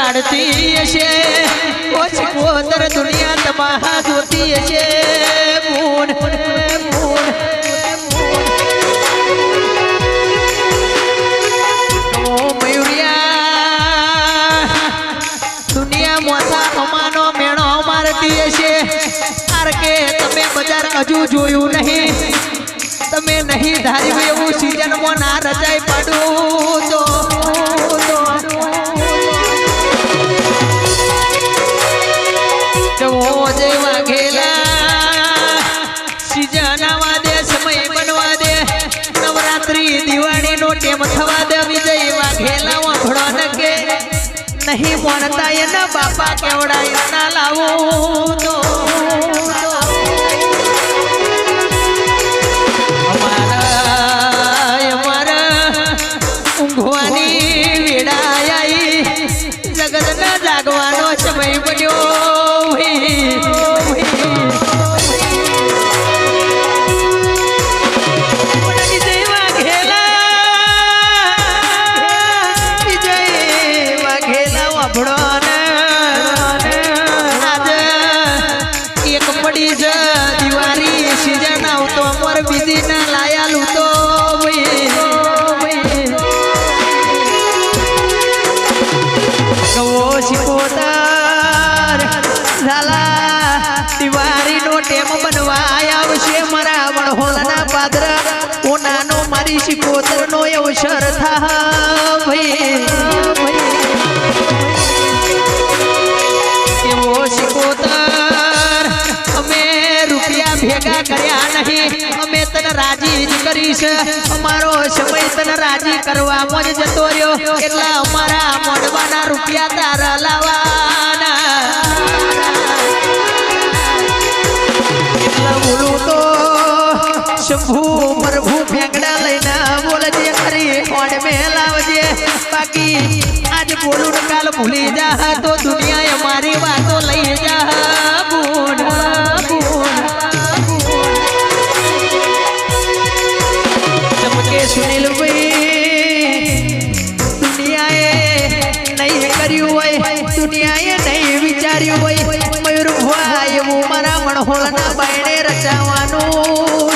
કાઢતી હશે ઓછી કોતર દુનિયા તમાહા જોતી હશે મૂન દુનિયા મોટા અમાનો મેણો મારતી હશે આર કે તમે બજાર હજુ જોયું નહીં તમે નહીં ધાર્યું એવું સીઝનમાં ના રચાઈ પાડું તો જેવા ઘેલા સીઝન આવવા દે સમય બનવા દે નવરાત્રી દિવાળી નો ટેમ થવા દે વિજય વાઘેલા વાંભળો ન કે નહીં મોનતા એના બાપા કેવડાય ના લાવો તો જાગવાનો સમય બન્યો એક પડી જ દિવાળી સીઝન આવતો અમાર બીજી ના લાયાલું તો દિવાળી નો ટેમ બનવા આવશે મારા વણહોલના પાદર ઓનાનો મારી શિકોતર નો અવસર થાય એવો શિકોતર અમે રૂપિયા ભેગા કર્યા નહીં અમે તને રાજી જ કરીશ અમારો સમય તને રાજી કરવામાં જ જતો રહ્યો એટલે અમારા મોડવાના રૂપિયા તારા લાવવાના બોલું તો શંભુ પ્રભુ ફેંકડા લઈને બોલજે ખરી કોણ મેલાવજે બાકી આજ બોલું ને કાલ ભૂલી જા તો દુનિયા અમારી વાતો લઈ જા બૂન ચમકે સુનિલ ભાઈ દુનિયાએ નહીં કર્યું હોય દુનિયાએ નહીં વિચાર્યું હોય મયુર ભાઈ એવું મારા વણહોલના બાયણે રચાવાનું